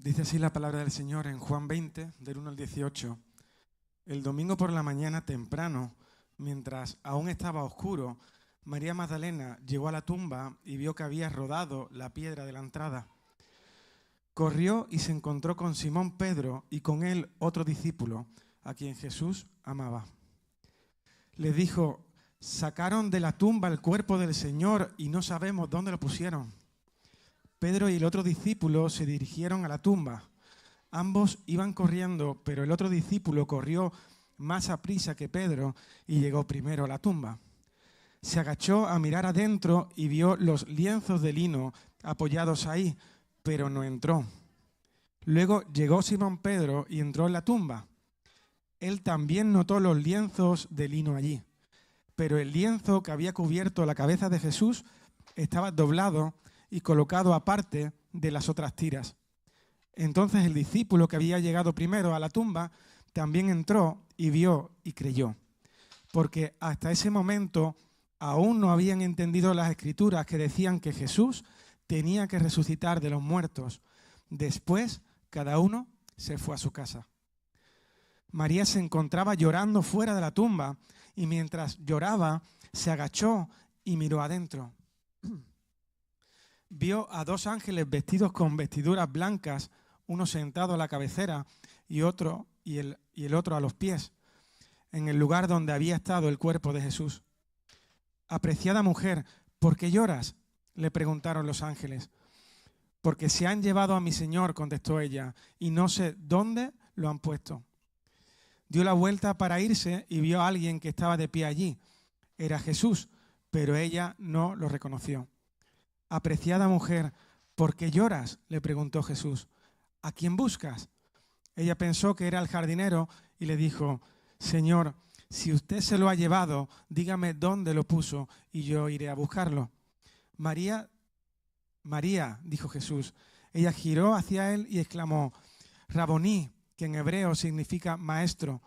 Dice así la palabra del Señor en Juan 20, del 1 al 18. El domingo por la mañana temprano, mientras aún estaba oscuro, María Magdalena llegó a la tumba y vio que había rodado la piedra de la entrada. Corrió y se encontró con Simón Pedro y con él otro discípulo, a quien Jesús amaba. Le dijo: sacaron de la tumba el cuerpo del Señor y no sabemos dónde lo pusieron. Pedro y el otro discípulo se dirigieron a la tumba. Ambos iban corriendo, pero el otro discípulo corrió más aprisa que Pedro y llegó primero a la tumba. Se agachó a mirar adentro y vio los lienzos de lino apoyados ahí, pero no entró. Luego llegó Simón Pedro y entró en la tumba. Él también notó los lienzos de lino allí, pero el lienzo que había cubierto la cabeza de Jesús estaba doblado y colocado aparte de las otras tiras. Entonces el discípulo que había llegado primero a la tumba también entró y vio y creyó, porque hasta ese momento aún no habían entendido las Escrituras que decían que Jesús tenía que resucitar de los muertos. Después cada uno se fue a su casa. María se encontraba llorando fuera de la tumba y mientras lloraba se agachó y miró adentro. Vio a dos ángeles vestidos con vestiduras blancas, uno sentado a la cabecera y el otro a los pies, en el lugar donde había estado el cuerpo de Jesús. Apreciada mujer, ¿por qué lloras?, le preguntaron los ángeles. Porque se han llevado a mi Señor, contestó ella, y no sé dónde lo han puesto. Dio la vuelta para irse y vio a alguien que estaba de pie allí. Era Jesús, pero ella no lo reconoció. Apreciada mujer, ¿por qué lloras?, le preguntó Jesús. ¿A quién buscas? Ella pensó que era el jardinero y le dijo: Señor, si usted se lo ha llevado, dígame dónde lo puso y yo iré a buscarlo. María, María, dijo Jesús. Ella giró hacia él y exclamó: Raboní, que en hebreo significa maestro.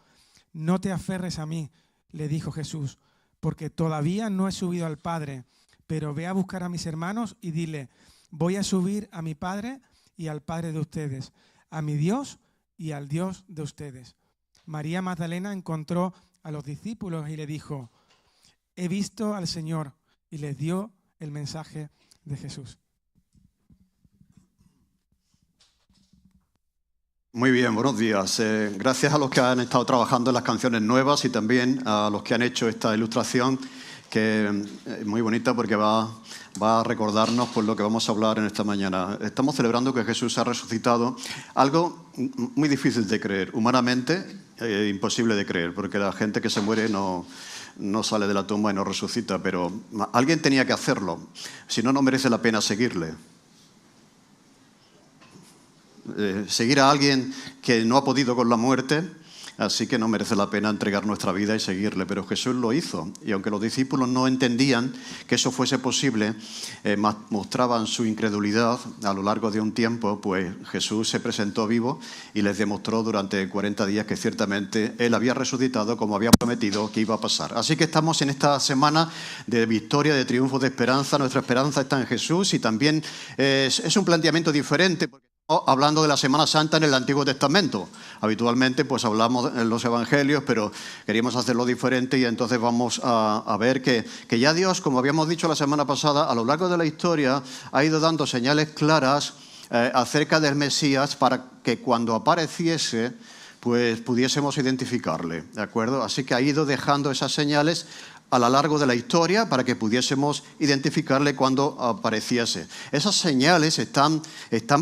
No te aferres a mí, le dijo Jesús, porque todavía no he subido al Padre, pero ve a buscar a mis hermanos y dile: voy a subir a mi Padre y al Padre de ustedes, a mi Dios y al Dios de ustedes. María Magdalena encontró a los discípulos y le dijo: he visto al Señor, y les dio el mensaje de Jesús. Muy bien, buenos días. Gracias a los que han estado trabajando en las canciones nuevas y también a los que han hecho esta ilustración, que es muy bonita porque va a recordarnos por lo que vamos a hablar en esta mañana. Estamos celebrando que Jesús ha resucitado, algo muy difícil de creer, humanamente imposible de creer, porque la gente que se muere no sale de la tumba y no resucita, pero alguien tenía que hacerlo, si no, no merece la pena seguirle. Seguir a alguien que no ha podido con la muerte, así que no merece la pena entregar nuestra vida y seguirle. Pero Jesús lo hizo, y aunque los discípulos no entendían que eso fuese posible, mostraban su incredulidad a lo largo de un tiempo, pues Jesús se presentó vivo y les demostró durante 40 días que ciertamente Él había resucitado como había prometido que iba a pasar. Así que estamos en esta semana de victoria, de triunfo, de esperanza. Nuestra esperanza está en Jesús, y también es un planteamiento diferente, porque hablando de la Semana Santa en el Antiguo Testamento. Habitualmente pues hablamos en los Evangelios, pero queríamos hacerlo diferente, y entonces vamos a ver que ya Dios, como habíamos dicho la semana pasada, a lo largo de la historia ha ido dando señales claras acerca del Mesías para que cuando apareciese pues pudiésemos identificarle, ¿de acuerdo? Así que ha ido dejando esas señales a lo largo de la historia para que pudiésemos identificarle cuando apareciese. Esas señales están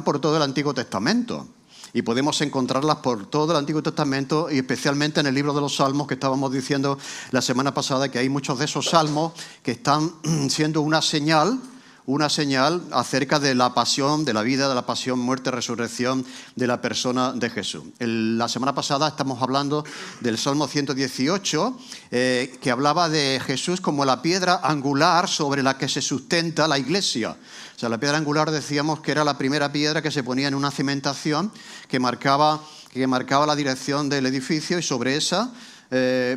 por todo el Antiguo Testamento, y podemos encontrarlas por todo el Antiguo Testamento, y especialmente en el libro de los Salmos, que estábamos diciendo la semana pasada, que hay muchos de esos salmos que están siendo una señal acerca de la pasión, de la vida, de la pasión, muerte, resurrección de la persona de Jesús. La semana pasada estamos hablando del Salmo 118, que hablaba de Jesús como la piedra angular sobre la que se sustenta la iglesia. O sea, la piedra angular decíamos que era la primera piedra que se ponía en una cimentación que marcaba la dirección del edificio, y sobre esa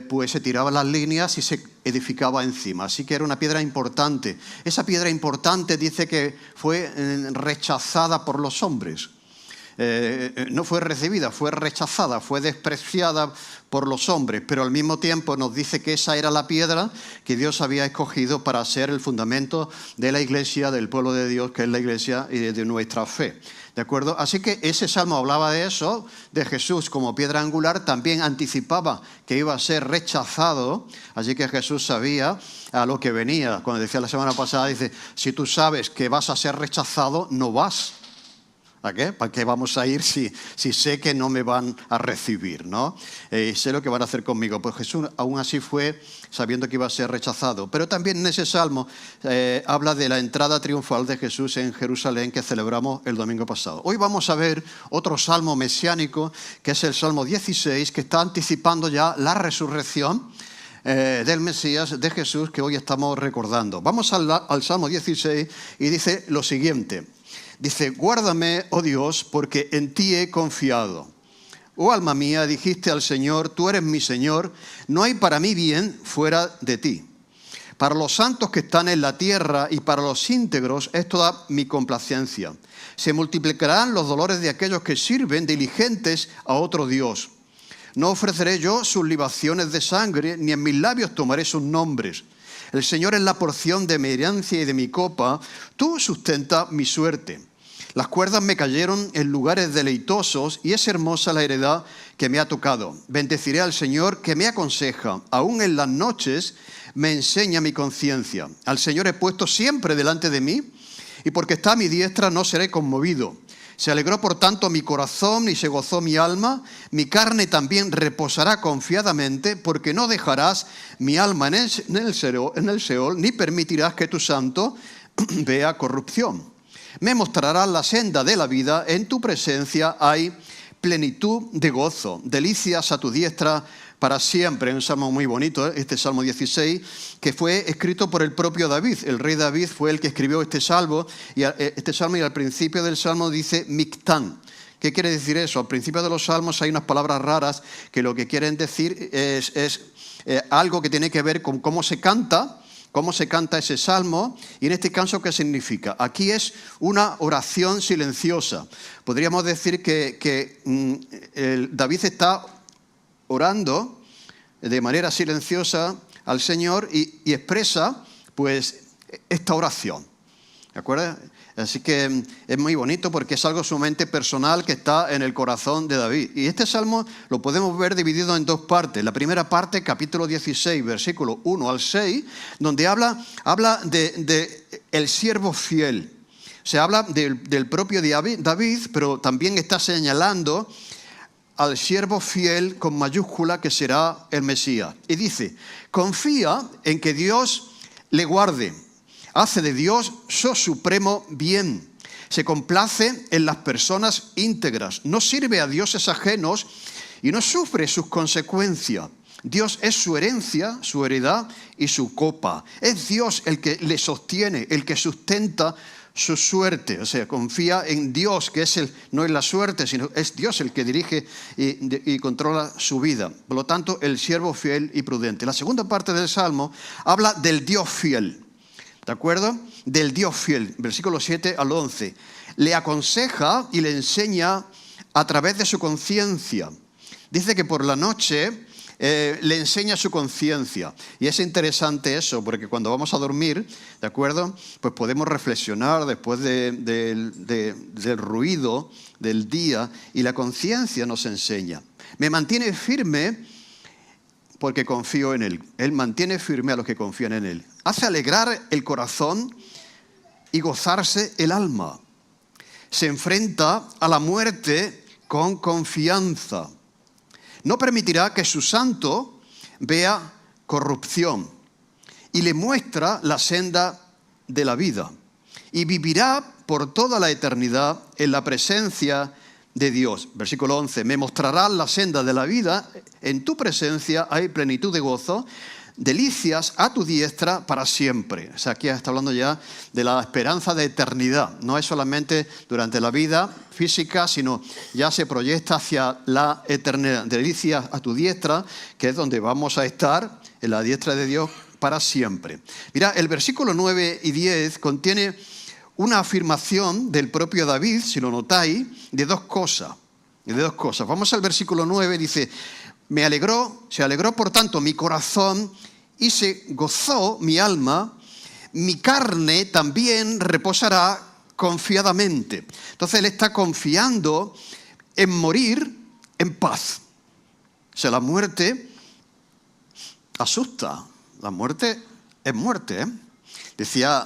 pues se tiraban las líneas y se edificaba encima. Así que era una piedra importante. Esa piedra importante dice que fue rechazada por los hombres. no fue recibida, fue rechazada, fue despreciada por los hombres, pero al mismo tiempo nos dice que esa era la piedra que Dios había escogido para ser el fundamento de la iglesia, del pueblo de Dios, que es la iglesia y de nuestra fe. ¿De acuerdo? Así que ese salmo hablaba de eso, de Jesús como piedra angular, también anticipaba que iba a ser rechazado, así que Jesús sabía a lo que venía. Cuando decía la semana pasada, dice, si tú sabes que vas a ser rechazado, no vas. ¿A qué? ¿Para qué vamos a ir si sé que no me van a recibir, ¿no? Sé lo que van a hacer conmigo. Pues Jesús aún así fue sabiendo que iba a ser rechazado. Pero también en ese salmo habla de la entrada triunfal de Jesús en Jerusalén que celebramos el domingo pasado. Hoy vamos a ver otro salmo mesiánico, que es el Salmo 16, que está anticipando ya la resurrección del Mesías, de Jesús, que hoy estamos recordando. Vamos al Salmo 16 y dice lo siguiente. Dice, guárdame, oh Dios, porque en ti he confiado. Oh alma mía, dijiste al Señor, tú eres mi Señor, no hay para mí bien fuera de ti. Para los santos que están en la tierra y para los íntegros es toda mi complacencia. Se multiplicarán los dolores de aquellos que sirven diligentes a otro Dios. No ofreceré yo sus libaciones de sangre, ni en mis labios tomaré sus nombres. El Señor es la porción de mi herencia y de mi copa, tú sustenta mi suerte. Las cuerdas me cayeron en lugares deleitosos y es hermosa la heredad que me ha tocado. Bendeciré al Señor que me aconseja, aún en las noches me enseña mi conciencia. Al Señor he puesto siempre delante de mí y porque está a mi diestra no seré conmovido. Se alegró por tanto mi corazón y se gozó mi alma, mi carne también reposará confiadamente, porque no dejarás mi alma en el Seol, ni permitirás que tu santo vea corrupción. Me mostrarás la senda de la vida, en tu presencia hay plenitud de gozo, delicias a tu diestra para siempre. Un salmo muy bonito, este Salmo 16, que fue escrito por el propio David. El rey David fue el que escribió este salmo y al principio del salmo dice Mictán. ¿Qué quiere decir eso? Al principio de los salmos hay unas palabras raras que lo que quieren decir es algo que tiene que ver con cómo se canta ese salmo, y en este caso, ¿qué significa? Aquí es una oración silenciosa. Podríamos decir que David está orando de manera silenciosa al Señor y expresa pues esta oración, ¿de acuerdo? Así que es muy bonito porque es algo sumamente personal que está en el corazón de David. Y este salmo lo podemos ver dividido en dos partes. La primera parte, capítulo 16, versículo 1 al 6, donde habla de el siervo fiel. Se habla del propio David, pero también está señalando al siervo fiel con mayúscula que será el Mesías. Y dice, confía en que Dios le guarde. Hace de Dios su supremo bien. Se complace en las personas íntegras. No sirve a dioses ajenos y no sufre sus consecuencias. Dios es su herencia, su heredad y su copa. Es Dios el que le sostiene, el que sustenta su suerte. O sea, confía en Dios, que es no es la suerte, sino es Dios el que dirige y controla su vida. Por lo tanto, el siervo fiel y prudente. La segunda parte del Salmo habla del Dios fiel. ¿De acuerdo? Del Dios fiel, versículo 7 al 11. Le aconseja y le enseña a través de su conciencia. Dice que por la noche le enseña su conciencia. Y es interesante eso, porque cuando vamos a dormir, ¿de acuerdo? Pues podemos reflexionar después del ruido del día y la conciencia nos enseña. Me mantiene firme porque confío en Él. Él mantiene firme a los que confían en Él. Hace alegrar el corazón y gozarse el alma. Se enfrenta a la muerte con confianza. No permitirá que su santo vea corrupción y le muestra la senda de la vida. Y vivirá por toda la eternidad en la presencia de Dios. Versículo 11. Me mostrarás la senda de la vida. En tu presencia hay plenitud de gozo. Delicias a tu diestra para siempre. O sea, aquí está hablando ya de la esperanza de eternidad. No es solamente durante la vida física, sino ya se proyecta hacia la eternidad. Delicias a tu diestra, que es donde vamos a estar, en la diestra de Dios para siempre. Mira, el versículo 9 y 10 contiene una afirmación del propio David, si lo notáis, de dos cosas. Vamos al versículo 9, dice, se alegró por tanto mi corazón y se gozó mi alma, mi carne también reposará confiadamente. Entonces él está confiando en morir en paz. O sea, la muerte asusta. La muerte es muerte, ¿eh? Decía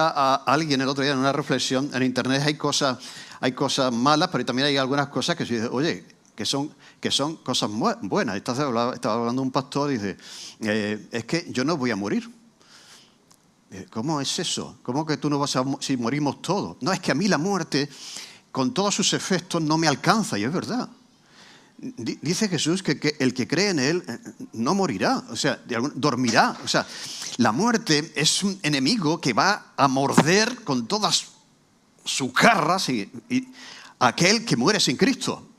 a alguien el otro día en una reflexión, en internet hay cosas malas, pero también hay algunas cosas que se dice, oye, que son cosas buenas. Estaba hablando un pastor y dice, es que yo no voy a morir. ¿Cómo es eso? ¿Cómo que tú no vas a morir si morimos todos? No, es que a mí la muerte, con todos sus efectos, no me alcanza, y es verdad. Dice Jesús que el que cree en Él no morirá, o sea, dormirá. O sea, la muerte es un enemigo que va a morder con todas sus garras y aquel que muere sin Cristo.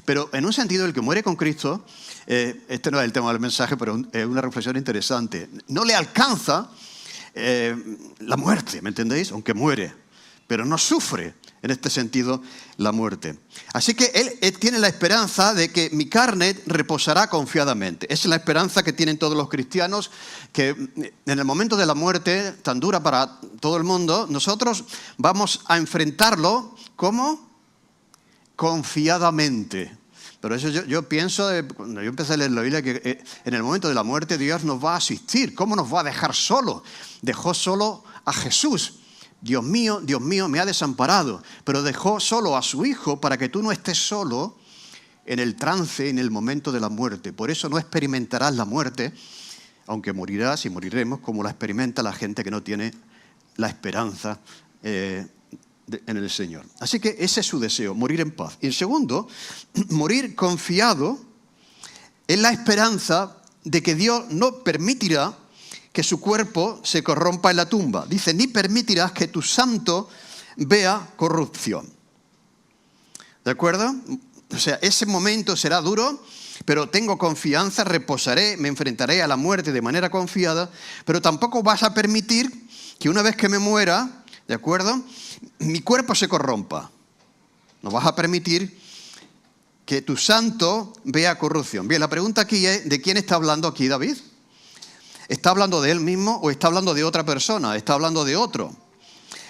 Pero en un sentido, el que muere con Cristo, este no es el tema del mensaje, pero es una reflexión interesante. No le alcanza la muerte, ¿me entendéis? Aunque muere, pero no sufre en este sentido la muerte. Así que él tiene la esperanza de que mi carne reposará confiadamente. Esa es la esperanza que tienen todos los cristianos, que en el momento de la muerte, tan dura para todo el mundo, nosotros vamos a enfrentarlo, ¿cómo? Confiadamente. Pero eso yo pienso, cuando yo empecé a leer la Biblia, que en el momento de la muerte Dios nos va a asistir. ¿Cómo nos va a dejar solo? Dejó solo a Jesús. Dios mío, me ha desamparado. Pero dejó solo a su Hijo para que tú no estés solo en el trance, en el momento de la muerte. Por eso no experimentarás la muerte, aunque morirás y moriremos, como la experimenta la gente que no tiene la esperanza en el Señor. Así que ese es su deseo, morir en paz. Y el segundo, morir confiado en la esperanza de que Dios no permitirá que su cuerpo se corrompa en la tumba. Dice, ni permitirás que tu santo vea corrupción. ¿De acuerdo? O sea, ese momento será duro, pero tengo confianza, reposaré, me enfrentaré a la muerte de manera confiada, pero tampoco vas a permitir que una vez que me muera, ¿de acuerdo?, mi cuerpo se corrompa. No vas a permitir que tu santo vea corrupción. Bien, la pregunta aquí es, ¿de quién está hablando aquí David? ¿Está hablando de él mismo o está hablando de otra persona? ¿Está hablando de otro?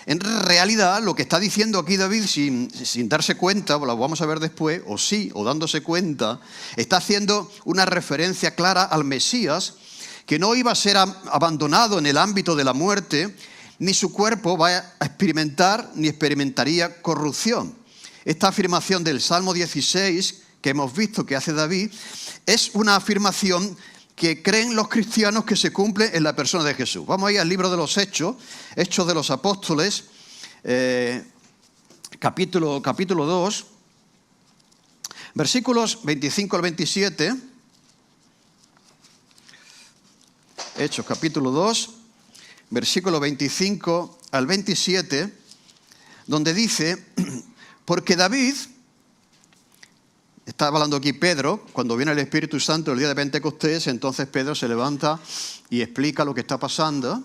En realidad, lo que está diciendo aquí David, sin darse cuenta, lo vamos a ver después, o dándose cuenta, está haciendo una referencia clara al Mesías, que no iba a ser abandonado en el ámbito de la muerte, ni su cuerpo va a experimentar, ni experimentaría corrupción. Esta afirmación del Salmo 16, que hemos visto que hace David, es una afirmación que creen los cristianos que se cumple en la persona de Jesús. Vamos a ir al libro de los Hechos de los Apóstoles, capítulo 2, versículos 25 al 27. Hechos capítulo 2, versículo 25 al 27, donde dice, porque David... Está hablando aquí Pedro, cuando viene el Espíritu Santo el día de Pentecostés, entonces Pedro se levanta y explica lo que está pasando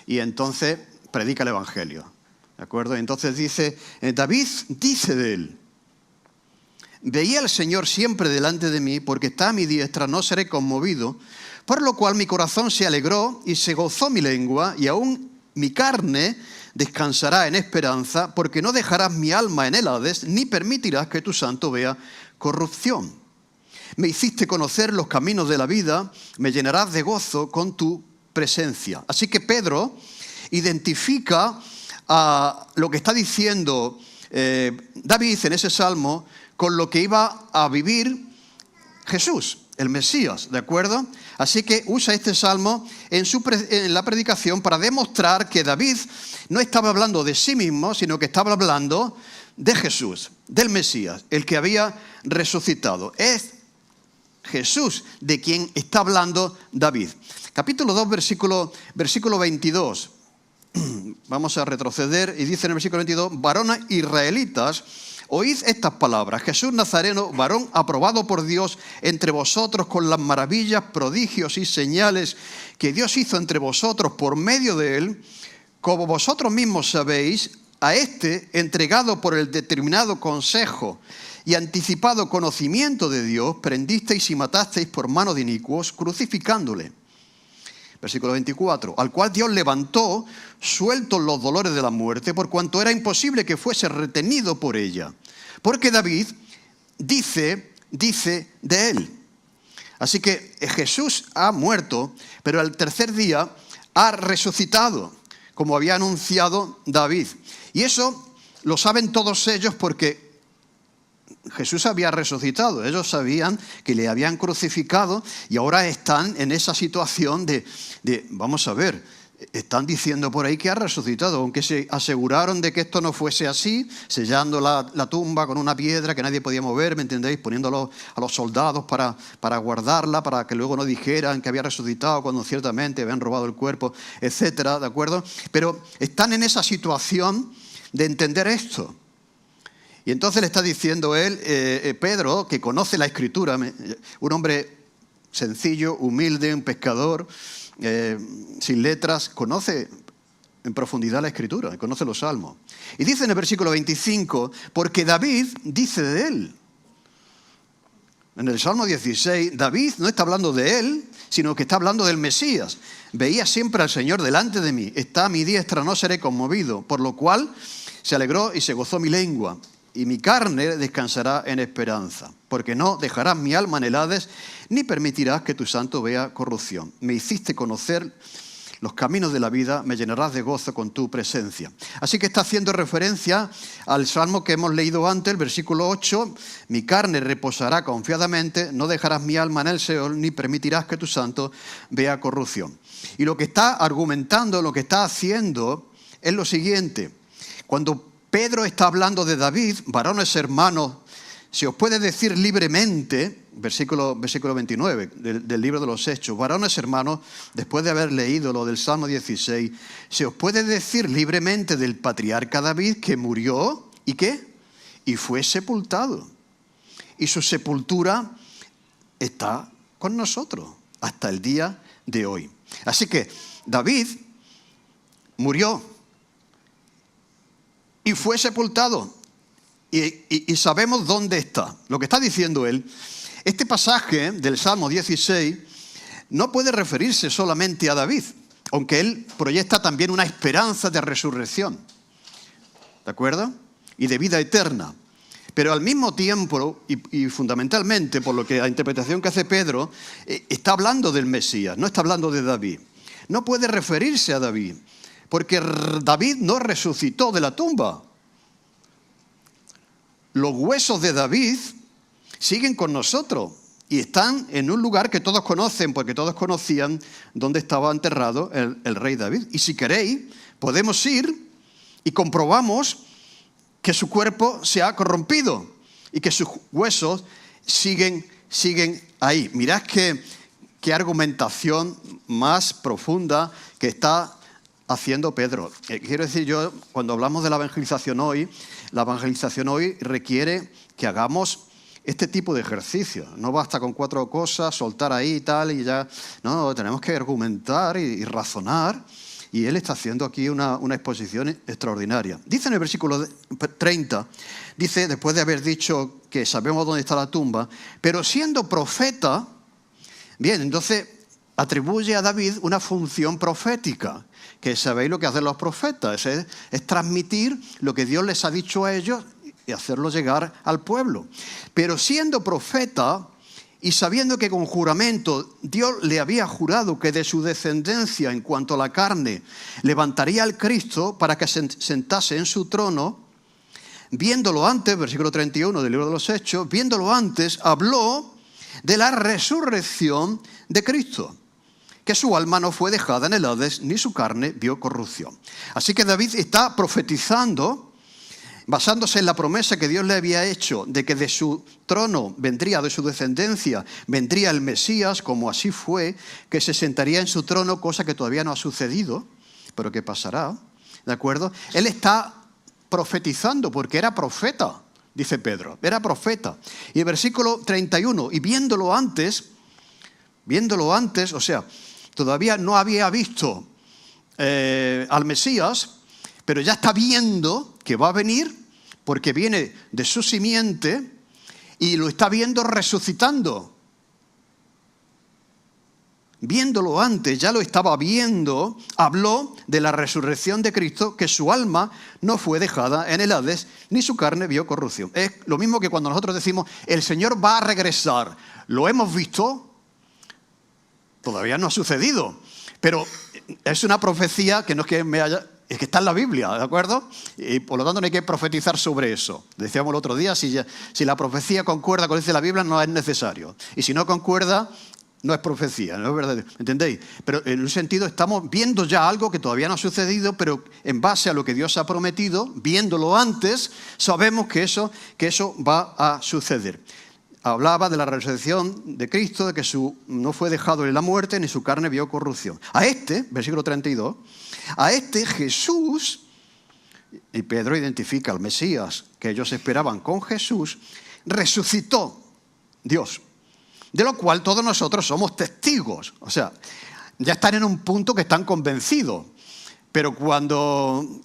y entonces predica el Evangelio. ¿De acuerdo? Entonces dice, David dice de él, veía al Señor siempre delante de mí, porque está a mi diestra, no seré conmovido, por lo cual mi corazón se alegró y se gozó mi lengua, y aún mi carne descansará en esperanza, porque no dejarás mi alma en el Hades, ni permitirás que tu santo vea corrupción. Me hiciste conocer los caminos de la vida, me llenarás de gozo con tu presencia. Así que Pedro identifica lo que está diciendo David en ese salmo con lo que iba a vivir Jesús, el Mesías, ¿de acuerdo? Así que usa este salmo en la predicación para demostrar que David no estaba hablando de sí mismo, sino que estaba hablando de Jesús, del Mesías, el que había resucitado. Es Jesús de quien está hablando David. Capítulo 2, versículo 22. Vamos a retroceder y dice en el versículo 22, varones israelitas, oíd estas palabras. Jesús Nazareno, varón aprobado por Dios entre vosotros con las maravillas, prodigios y señales que Dios hizo entre vosotros por medio de él, como vosotros mismos sabéis, a este, entregado por el determinado consejo y anticipado conocimiento de Dios, prendisteis y matasteis por mano de inicuos, crucificándole. Versículo 24, al cual Dios levantó, sueltos los dolores de la muerte, por cuanto era imposible que fuese retenido por ella. Porque David dice de él. Así que Jesús ha muerto, pero al tercer día ha resucitado, como había anunciado David. Y eso lo saben todos ellos porque Jesús había resucitado. Ellos sabían que le habían crucificado y ahora están en esa situación de vamos a ver, están diciendo por ahí que ha resucitado, aunque se aseguraron de que esto no fuese así, sellando la tumba con una piedra que nadie podía mover, ¿me entendéis? Poniéndolo a los soldados para guardarla, para que luego no dijeran que había resucitado cuando ciertamente habían robado el cuerpo, etcétera, ¿de acuerdo? Pero están en esa situación de entender esto. Y entonces le está diciendo él, Pedro, que conoce la Escritura, un hombre sencillo, humilde, un pescador, sin letras, conoce en profundidad la Escritura, conoce los Salmos. Y dice en el versículo 25, porque David dice de él. En el Salmo 16, David no está hablando de él, sino que está hablando del Mesías. Veía siempre al Señor delante de mí, está a mi diestra, no seré conmovido, por lo cual se alegró y se gozó mi lengua. Y mi carne descansará en esperanza, porque no dejarás mi alma en el Hades, ni permitirás que tu santo vea corrupción. Me hiciste conocer los caminos de la vida, me llenarás de gozo con tu presencia. Así que está haciendo referencia al salmo que hemos leído antes, el versículo 8, mi carne reposará confiadamente, no dejarás mi alma en el Seol, ni permitirás que tu santo vea corrupción. Y lo que está argumentando, lo que está haciendo, es lo siguiente. Cuando Pedro está hablando de David, varones hermanos, se os puede decir libremente, versículo 29 del libro de los Hechos, varones hermanos, después de haber leído lo del Salmo 16, se os puede decir libremente del patriarca David que murió, ¿y qué? Y fue sepultado. Y su sepultura está con nosotros hasta el día de hoy. Así que David murió y fue sepultado. Y sabemos dónde está. Lo que está diciendo él, este pasaje del Salmo 16 no puede referirse solamente a David, aunque él proyecta también una esperanza de resurrección. ¿De acuerdo? Y de vida eterna. Pero al mismo tiempo, y fundamentalmente, por lo que la interpretación que hace Pedro, está hablando del Mesías, no está hablando de David. No puede referirse a David, porque David no resucitó de la tumba. Los huesos de David siguen con nosotros y están en un lugar que todos conocen, porque todos conocían dónde estaba enterrado el rey David. Y si queréis, podemos ir y comprobamos que su cuerpo se ha corrompido y que sus huesos siguen ahí. Mirad qué argumentación más profunda que está haciendo Pedro. Quiero decir yo, cuando hablamos de la evangelización hoy requiere que hagamos este tipo de ejercicio. No basta con 4 cosas, soltar ahí y tal, y ya. No, tenemos que argumentar y razonar. Y él está haciendo aquí una exposición extraordinaria. Dice en el versículo 30, dice, después de haber dicho que sabemos dónde está la tumba, pero siendo profeta, bien, entonces atribuye a David una función profética, que sabéis lo que hacen los profetas, es transmitir lo que Dios les ha dicho a ellos y hacerlo llegar al pueblo. Pero siendo profeta y sabiendo que con juramento Dios le había jurado que de su descendencia en cuanto a la carne levantaría al Cristo para que se sentase en su trono, viéndolo antes, versículo 31 del libro de los Hechos, viéndolo antes, habló de la resurrección de Cristo, que su alma no fue dejada en el Hades, ni su carne vio corrupción. Así que David está profetizando, basándose en la promesa que Dios le había hecho de que de su trono vendría, de su descendencia, vendría el Mesías, como así fue, que se sentaría en su trono, cosa que todavía no ha sucedido, pero que pasará, ¿de acuerdo? Él está profetizando porque era profeta, dice Pedro, era profeta. Y el versículo 31, y viéndolo antes, o sea, todavía no había visto al Mesías, pero ya está viendo que va a venir porque viene de su simiente y lo está viendo resucitando. Viéndolo antes, ya lo estaba viendo, habló de la resurrección de Cristo, que su alma no fue dejada en el Hades, ni su carne vio corrupción. Es lo mismo que cuando nosotros decimos, el Señor va a regresar. ¿Lo hemos visto? Todavía no ha sucedido, pero es una profecía que no es que me haya... Es que está en la Biblia, ¿de acuerdo? Y por lo tanto no hay que profetizar sobre eso. Decíamos el otro día, si la profecía concuerda con lo que dice la Biblia, no es necesario. Y si no concuerda, no es profecía, no es verdad, ¿entendéis? Pero en un sentido estamos viendo ya algo que todavía no ha sucedido, pero en base a lo que Dios ha prometido, viéndolo antes, sabemos que eso va a suceder. Hablaba de la resurrección de Cristo, de que no fue dejado en la muerte, ni su carne vio corrupción. A este, versículo 32, a este Jesús, y Pedro identifica al Mesías que ellos esperaban con Jesús, resucitó Dios. De lo cual todos nosotros somos testigos. O sea, ya están en un punto que están convencidos. Pero cuando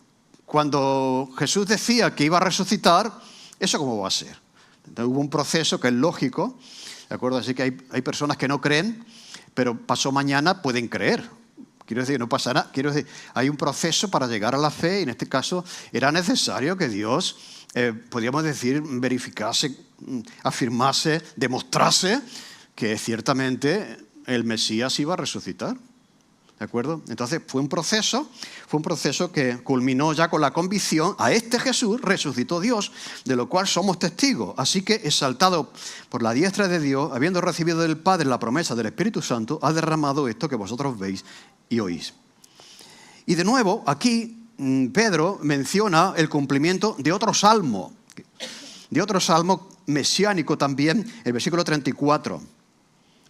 Jesús decía que iba a resucitar, ¿eso cómo va a ser? Entonces, hubo un proceso que es lógico, ¿de acuerdo? Así que hay personas que no creen, pero pasó mañana pueden creer. Quiero decir, no pasa nada. Quiero decir, hay un proceso para llegar a la fe y en este caso era necesario que Dios, podríamos decir, verificase, afirmase, demostrase que ciertamente el Mesías iba a resucitar, ¿de acuerdo? Entonces fue un proceso que culminó ya con la convicción, a este Jesús resucitó Dios, de lo cual somos testigos. Así que, exaltado por la diestra de Dios, habiendo recibido del Padre la promesa del Espíritu Santo, ha derramado esto que vosotros veis y oís. Y de nuevo, aquí Pedro menciona el cumplimiento de otro salmo mesiánico también, el versículo 34.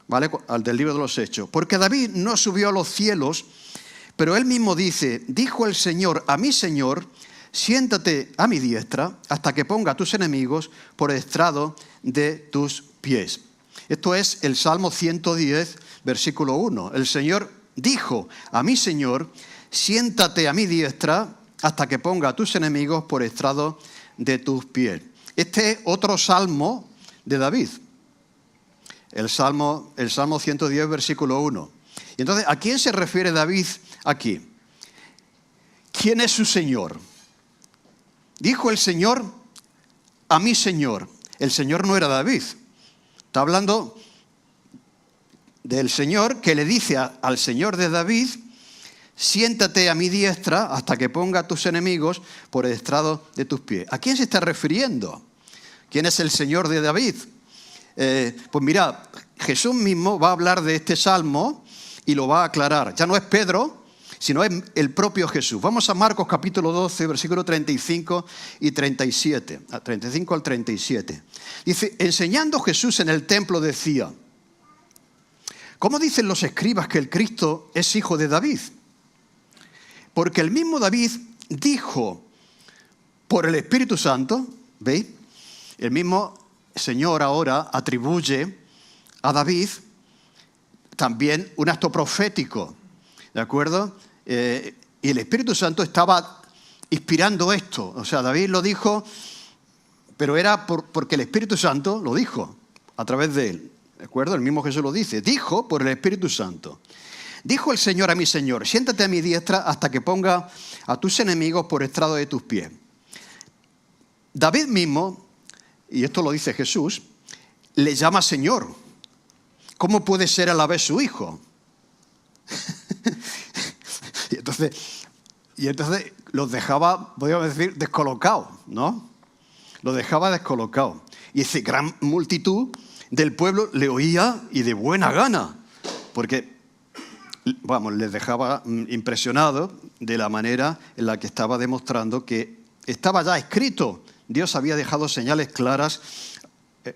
¿Vale? Al del libro de los Hechos. Porque David no subió a los cielos, pero él mismo dice, dijo el Señor a mi Señor, siéntate a mi diestra hasta que ponga a tus enemigos por estrado de tus pies. Esto es el Salmo 110, versículo 1. El Señor dijo a mi Señor, siéntate a mi diestra hasta que ponga a tus enemigos por estrado de tus pies. Este es otro salmo de David. El Salmo 110, versículo 1. Y entonces, ¿a quién se refiere David aquí? ¿Quién es su Señor? Dijo el Señor a mi Señor. El Señor no era David. Está hablando del Señor que le dice al Señor de David, siéntate a mi diestra hasta que ponga a tus enemigos por el estrado de tus pies. ¿A quién se está refiriendo? ¿Quién es el Señor de David? Pues mira, Jesús mismo va a hablar de este salmo y lo va a aclarar. Ya no es Pedro, sino es el propio Jesús. Vamos a Marcos capítulo 12, versículo 35 y 37. 35 al 37. Dice, enseñando Jesús en el templo decía, ¿cómo dicen los escribas que el Cristo es hijo de David? Porque el mismo David dijo por el Espíritu Santo, ¿veis? El mismo Señor ahora atribuye a David también un acto profético, ¿de acuerdo? Y el Espíritu Santo estaba inspirando esto. O sea, David lo dijo, pero era porque el Espíritu Santo lo dijo a través de él, ¿de acuerdo? El mismo Jesús lo dice, dijo por el Espíritu Santo. Dijo el Señor a mi Señor, siéntate a mi diestra hasta que ponga a tus enemigos por estrado de tus pies. David mismo, y esto lo dice Jesús, le llama Señor. ¿Cómo puede ser a la vez su hijo? y entonces los dejaba, podríamos decir, descolocados, ¿no? Los dejaba descolocados. Y esa gran multitud del pueblo le oía y de buena gana, porque, vamos, les dejaba impresionados de la manera en la que estaba demostrando que estaba ya escrito. Dios había dejado señales claras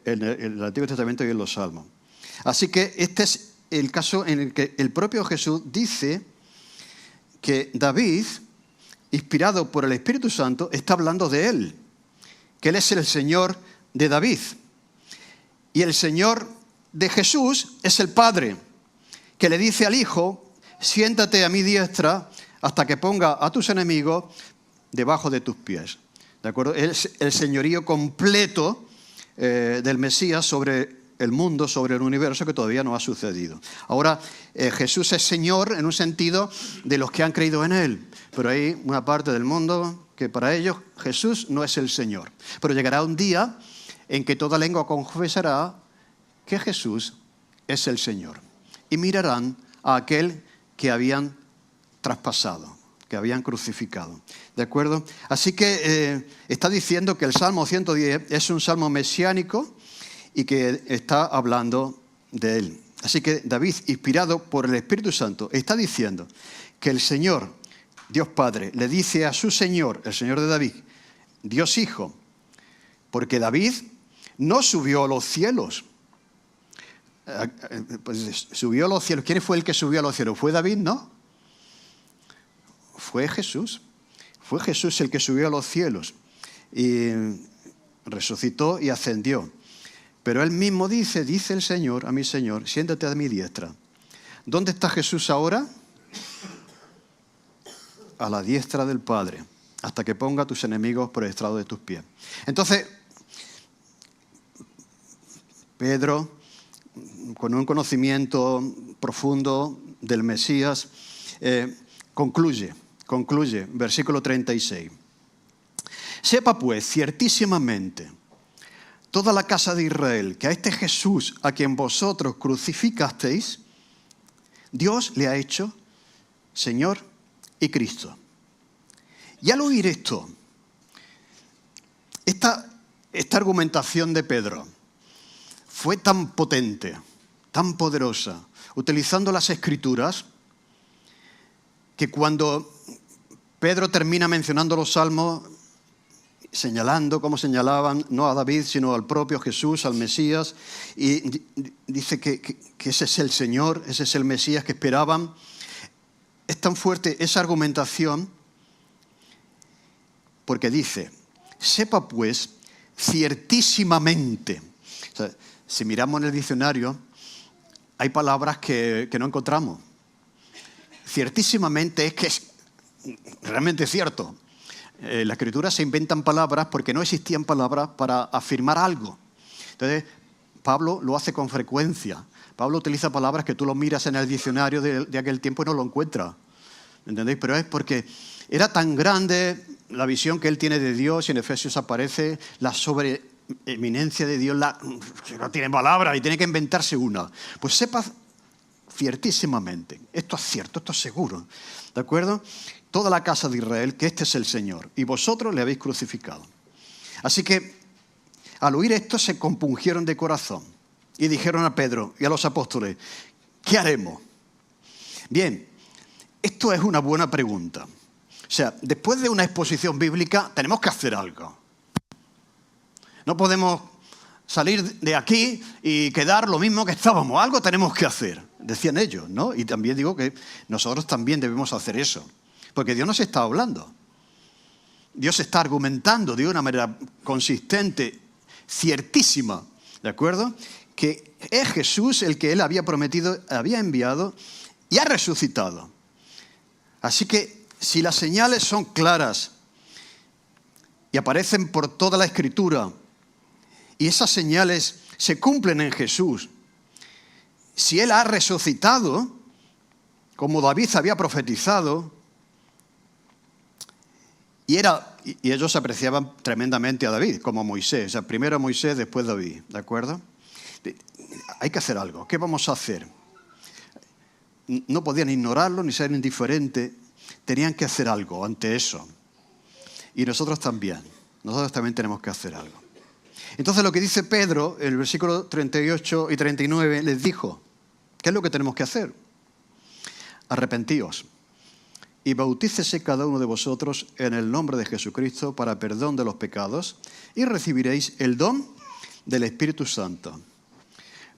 en el Antiguo Testamento y en los Salmos. Así que este es el caso en el que el propio Jesús dice que David, inspirado por el Espíritu Santo, está hablando de él, que él es el Señor de David. Y el Señor de Jesús es el Padre, que le dice al Hijo, siéntate a mi diestra hasta que ponga a tus enemigos debajo de tus pies. ¿De acuerdo? Es el señorío completo del Mesías sobre el mundo, sobre el universo, que todavía no ha sucedido. Ahora, Jesús es Señor en un sentido de los que han creído en Él, pero hay una parte del mundo que para ellos Jesús no es el Señor. Pero llegará un día en que toda lengua confesará que Jesús es el Señor. Y mirarán a aquel que habían traspasado, que habían crucificado. ¿De acuerdo? Así que está diciendo que el Salmo 110 es un salmo mesiánico y que está hablando de él. Así que David, inspirado por el Espíritu Santo, está diciendo que el Señor, Dios Padre, le dice a su Señor, el Señor de David, Dios Hijo, porque David no subió a los cielos. Pues subió a los cielos. ¿Quién fue el que subió a los cielos? ¿Fue David? No. Fue Jesús. Fue Jesús el que subió a los cielos y resucitó y ascendió. Pero él mismo dice el Señor, a mi Señor, siéntate a mi diestra. ¿Dónde está Jesús ahora? A la diestra del Padre, hasta que ponga a tus enemigos por el estrado de tus pies. Entonces, Pedro, con un conocimiento profundo del Mesías, concluye, versículo 36. Sepa pues ciertísimamente toda la casa de Israel que a este Jesús a quien vosotros crucificasteis, Dios le ha hecho Señor y Cristo. Y al oír esto, esta argumentación de Pedro fue tan potente, tan poderosa, utilizando las Escrituras, que cuando Pedro termina mencionando los salmos, señalando como señalaban, no a David, sino al propio Jesús, al Mesías, y dice que ese es el Señor, ese es el Mesías que esperaban. Es tan fuerte esa argumentación porque dice, sepa pues ciertísimamente. O sea, si miramos en el diccionario, hay palabras que no encontramos. Ciertísimamente es que es realmente cierto. En la Escritura se inventan palabras porque no existían palabras para afirmar algo. Entonces, Pablo lo hace con frecuencia. Pablo utiliza palabras que tú lo miras en el diccionario de aquel tiempo y no lo encuentras. ¿Entendéis? Pero es porque era tan grande la visión que él tiene de Dios, y en Efesios aparece la sobreeminencia de Dios, que no tiene palabras y tiene que inventarse una. Pues sepa ciertísimamente, esto es cierto, esto es seguro, ¿de acuerdo? Toda la casa de Israel, que este es el Señor, y vosotros le habéis crucificado. Así que, al oír esto, se compungieron de corazón y dijeron a Pedro y a los apóstoles, ¿qué haremos? Bien, esto es una buena pregunta. O sea, después de una exposición bíblica, tenemos que hacer algo. No podemos salir de aquí y quedar lo mismo que estábamos. Algo tenemos que hacer, decían ellos, ¿no? Y también digo que nosotros también debemos hacer eso. Porque Dios nos está hablando. Dios está argumentando de una manera consistente, ciertísima, ¿de acuerdo? Que es Jesús el que Él había prometido, había enviado y ha resucitado. Así que si las señales son claras y aparecen por toda la Escritura y esas señales se cumplen en Jesús, si Él ha resucitado, como David había profetizado, y ellos apreciaban tremendamente a David, como Moisés. O sea, primero Moisés, después David, ¿de acuerdo? Hay que hacer algo. ¿Qué vamos a hacer? No podían ignorarlo ni ser indiferentes. Tenían que hacer algo ante eso. Y nosotros también. Nosotros también tenemos que hacer algo. Entonces lo que dice Pedro, en el versículo 38 y 39, les dijo, ¿qué es lo que tenemos que hacer? Arrepentíos. Y bautícese cada uno de vosotros en el nombre de Jesucristo para perdón de los pecados y recibiréis el don del Espíritu Santo.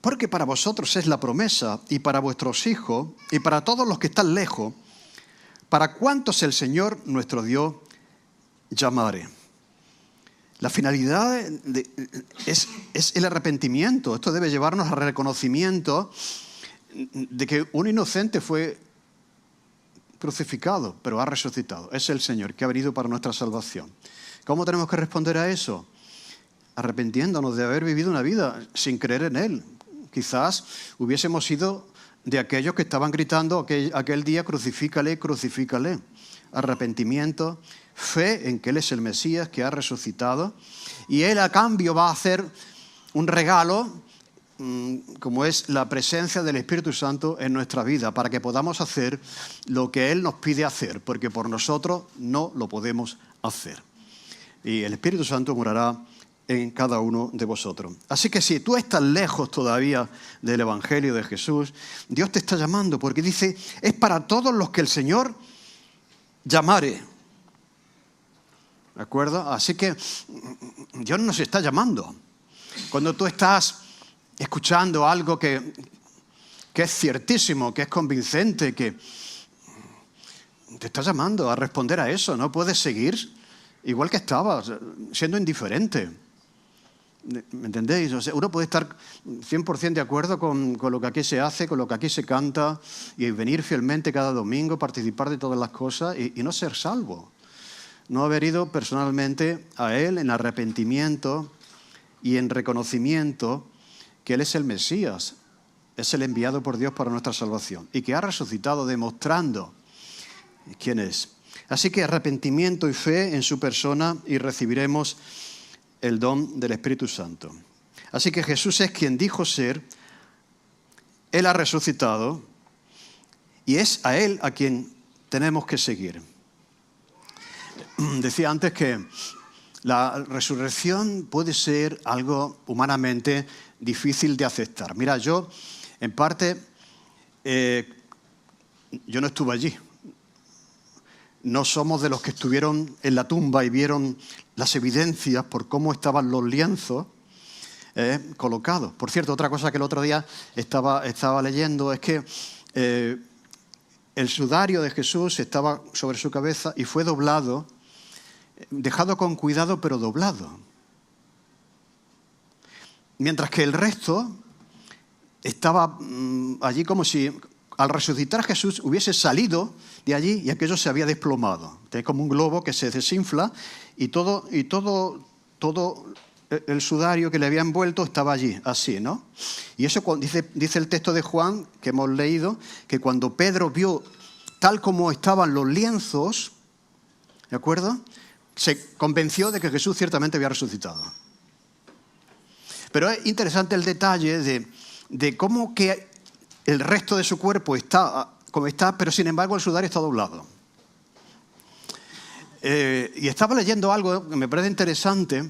Porque para vosotros es la promesa y para vuestros hijos y para todos los que están lejos, para cuantos el Señor nuestro Dios llamare. La finalidad es el arrepentimiento. Esto debe llevarnos al reconocimiento de que un inocente fue crucificado, pero ha resucitado. Es el Señor que ha venido para nuestra salvación. ¿Cómo tenemos que responder a eso? Arrepintiéndonos de haber vivido una vida sin creer en Él. Quizás hubiésemos sido de aquellos que estaban gritando aquel día, crucifícale, crucifícale. Arrepentimiento, fe en que Él es el Mesías, que ha resucitado. Y Él a cambio va a hacer un regalo, como es la presencia del Espíritu Santo en nuestra vida, para que podamos hacer lo que Él nos pide hacer, porque por nosotros no lo podemos hacer. Y el Espíritu Santo morará en cada uno de vosotros. Así que si tú estás lejos todavía del Evangelio de Jesús, Dios te está llamando, porque dice, es para todos los que el Señor llamare. ¿De acuerdo? Así que Dios nos está llamando. Cuando tú estás escuchando algo que es ciertísimo, que es convincente, que te está llamando a responder a eso, no puedes seguir igual que estabas, siendo indiferente. ¿Me entendéis? O sea, uno puede estar 100% de acuerdo con lo que aquí se hace, con lo que aquí se canta, y venir fielmente cada domingo, participar de todas las cosas y no ser salvo. No haber ido personalmente a Él en arrepentimiento y en reconocimiento que Él es el Mesías, es el enviado por Dios para nuestra salvación y que ha resucitado demostrando quién es. Así que arrepentimiento y fe en su persona y recibiremos el don del Espíritu Santo. Así que Jesús es quien dijo ser, Él ha resucitado y es a Él a quien tenemos que seguir. Decía antes que la resurrección puede ser algo humanamente difícil de aceptar. Mira, yo, en parte, yo no estuve allí. No somos de los que estuvieron en la tumba y vieron las evidencias por cómo estaban los lienzos colocados. Por cierto, otra cosa que el otro día estaba leyendo es que el sudario de Jesús estaba sobre su cabeza y fue doblado, dejado con cuidado, pero doblado. Mientras que el resto estaba allí como si al resucitar Jesús hubiese salido de allí y aquello se había desplomado. Es como un globo que se desinfla y todo el sudario que le había envuelto estaba allí, así, ¿no? Y eso dice el texto de Juan que hemos leído, que cuando Pedro vio tal como estaban los lienzos, ¿de acuerdo?, se convenció de que Jesús ciertamente había resucitado. Pero es interesante el detalle de cómo que el resto de su cuerpo está como está, pero sin embargo el sudario está doblado. Y estaba leyendo algo que me parece interesante,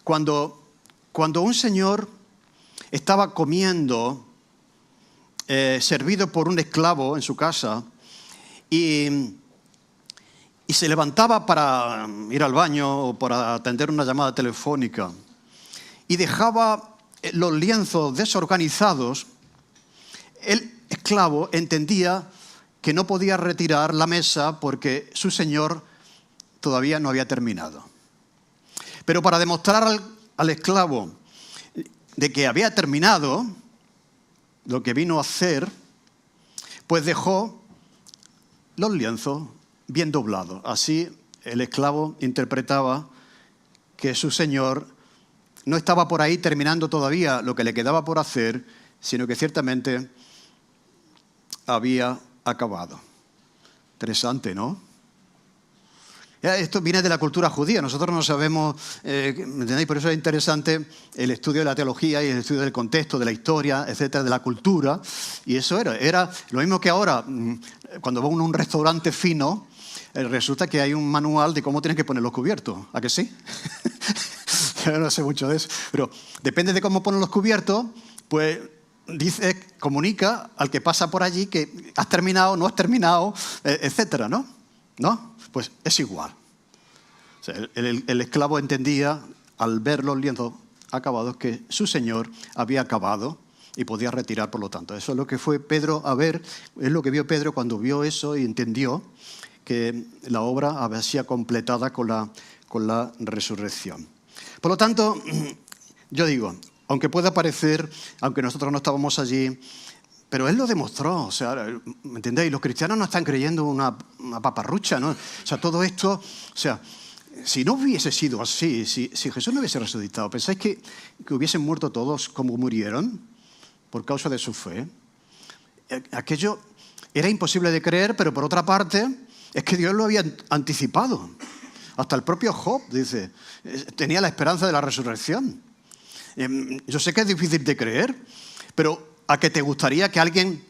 cuando un señor estaba comiendo, servido por un esclavo en su casa, y se levantaba para ir al baño o para atender una llamada telefónica, y dejaba los lienzos desorganizados, el esclavo entendía que no podía retirar la mesa porque su señor todavía no había terminado. Pero para demostrar al esclavo de que había terminado lo que vino a hacer, pues dejó los lienzos bien doblados. Así el esclavo interpretaba que su señor no estaba por ahí terminando todavía lo que le quedaba por hacer, sino que ciertamente había acabado. Interesante, ¿no? Esto viene de la cultura judía. Nosotros no sabemos, ¿me entendéis? Por eso es interesante el estudio de la teología y el estudio del contexto, de la historia, etcétera, de la cultura. Y eso era lo mismo que ahora, cuando va uno a un restaurante fino, resulta que hay un manual de cómo tienes que poner los cubiertos. ¿A que sí? Yo no sé mucho de eso. Pero depende de cómo ponen los cubiertos, pues comunica al que pasa por allí que has terminado, no has terminado, etcétera, ¿no? ¿No? Pues es igual. O sea, el esclavo entendía, al ver los lienzos acabados, que su señor había acabado y podía retirar, por lo tanto. Eso es lo que fue Pedro a ver, es lo que vio Pedro cuando vio eso y entendió que la obra había sido completada con la resurrección. Por lo tanto, yo digo, aunque pueda parecer, aunque nosotros no estábamos allí, Pero él lo demostró, o sea, ¿me entendéis? Los cristianos no están creyendo una paparrucha, ¿no? O sea, todo esto, o sea, si no hubiese sido así, si Jesús no hubiese resucitado, ¿pensáis que hubiesen muerto todos como murieron por causa de su fe? Aquello era imposible de creer, pero por otra parte, es que Dios lo había anticipado. Hasta el propio Job, dice, tenía la esperanza de la resurrección. Yo sé que es difícil de creer, pero ¿a que te gustaría que alguien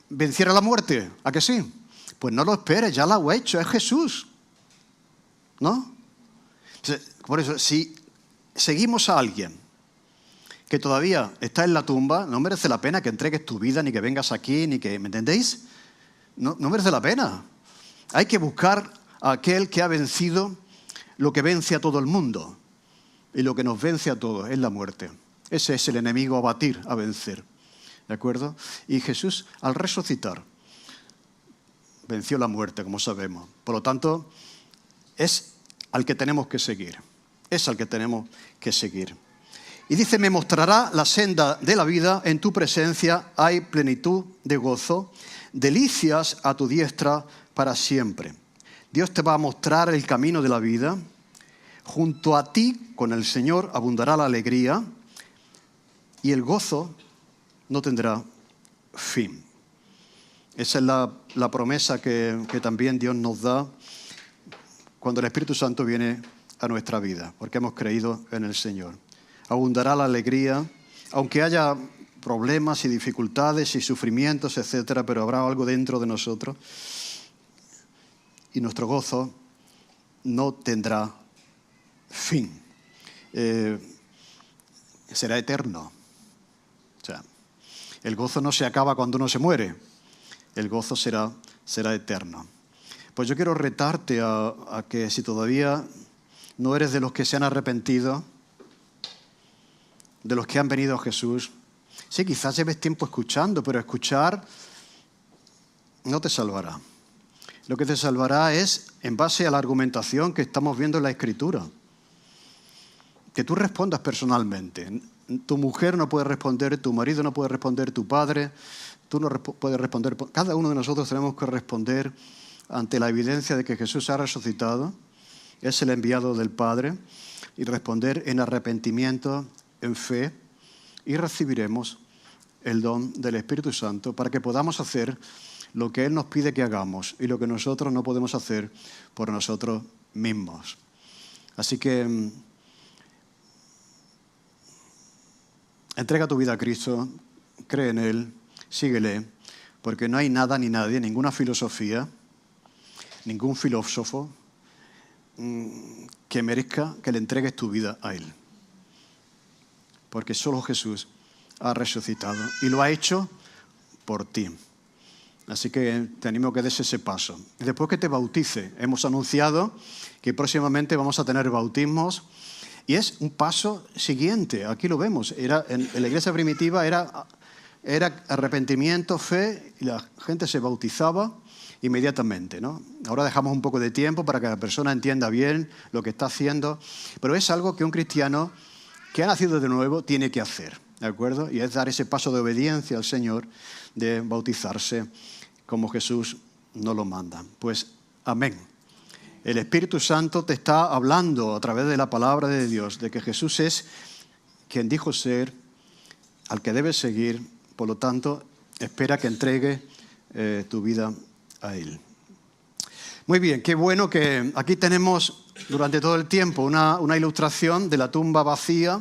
venciera la muerte? ¿A que sí? Pues no lo esperes, ya lo ha hecho, es Jesús. ¿No? Por eso, si seguimos a alguien que todavía está en la tumba, no merece la pena que entregues tu vida, ni que vengas aquí, ni que... ¿Me entendéis? No merece la pena. Hay que buscar a aquel que ha vencido lo que vence a todo el mundo. Y lo que nos vence a todos es la muerte. Ese es el enemigo a batir, a vencer. ¿De acuerdo? Y Jesús, al resucitar, venció la muerte, como sabemos. Por lo tanto, es al que tenemos que seguir. Es al que tenemos que seguir. Y dice, me mostrará la senda de la vida, en tu presencia hay plenitud de gozo, delicias a tu diestra para siempre. Dios te va a mostrar el camino de la vida. Junto a ti, con el Señor, abundará la alegría y el gozo no tendrá fin. Esa es la promesa que también Dios nos da cuando el Espíritu Santo viene a nuestra vida, porque hemos creído en el Señor. Abundará la alegría, aunque haya problemas y dificultades y sufrimientos, etcétera, pero habrá algo dentro de nosotros y nuestro gozo no tendrá fin. Será eterno. O sea, el gozo no se acaba cuando uno se muere. El gozo será eterno. Pues yo quiero retarte a que si todavía no eres de los que se han arrepentido, de los que han venido a Jesús, sí, quizás lleves tiempo escuchando, pero escuchar no te salvará. Lo que te salvará es en base a la argumentación que estamos viendo en la Escritura. Que tú respondas personalmente. Tu mujer no puede responder, tu marido no puede responder, tu padre, tú no puedes responder. Cada uno de nosotros tenemos que responder ante la evidencia de que Jesús ha resucitado, es el enviado del Padre, y responder en arrepentimiento, en fe, y recibiremos el don del Espíritu Santo para que podamos hacer lo que Él nos pide que hagamos y lo que nosotros no podemos hacer por nosotros mismos. Así que entrega tu vida a Cristo, cree en Él, síguele, porque no hay nada ni nadie, ninguna filosofía, ningún filósofo que merezca que le entregues tu vida a Él. Porque solo Jesús ha resucitado y lo ha hecho por ti. Así que te animo a que des ese paso. Y después que te bautice, hemos anunciado que próximamente vamos a tener bautismos y es un paso siguiente. Aquí lo vemos. En la iglesia primitiva era arrepentimiento, fe y la gente se bautizaba inmediatamente, ¿no? Ahora dejamos un poco de tiempo para que la persona entienda bien lo que está haciendo, pero es algo que un cristiano que ha nacido de nuevo tiene que hacer, ¿de acuerdo? Y es dar ese paso de obediencia al Señor, de bautizarse como Jesús nos lo manda. Pues, amén. El Espíritu Santo te está hablando a través de la palabra de Dios, de que Jesús es quien dijo ser, al que debes seguir, por lo tanto, espera que entregue tu vida a Él. Muy bien, qué bueno que aquí tenemos durante todo el tiempo una ilustración de la tumba vacía,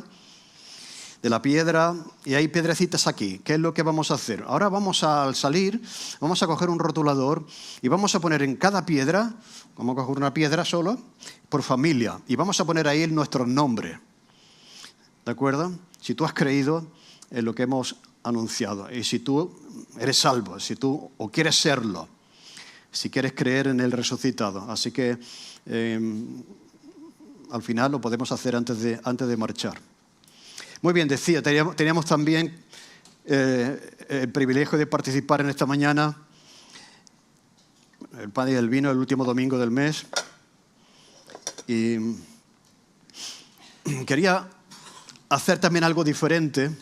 de la piedra, y hay piedrecitas aquí. ¿Qué es lo que vamos a hacer? Ahora al salir, vamos a coger un rotulador y vamos a poner en cada piedra, vamos a coger una piedra solo, por familia, y vamos a poner ahí nuestro nombre. ¿De acuerdo? Si tú has creído en lo que hemos anunciado, y si tú eres salvo, si tú o quieres serlo, si quieres creer en el resucitado. Así que al final lo podemos hacer antes de marchar. Muy bien, decía, teníamos también el privilegio de participar en esta mañana, el pan y el vino, el último domingo del mes. Y quería hacer también algo diferente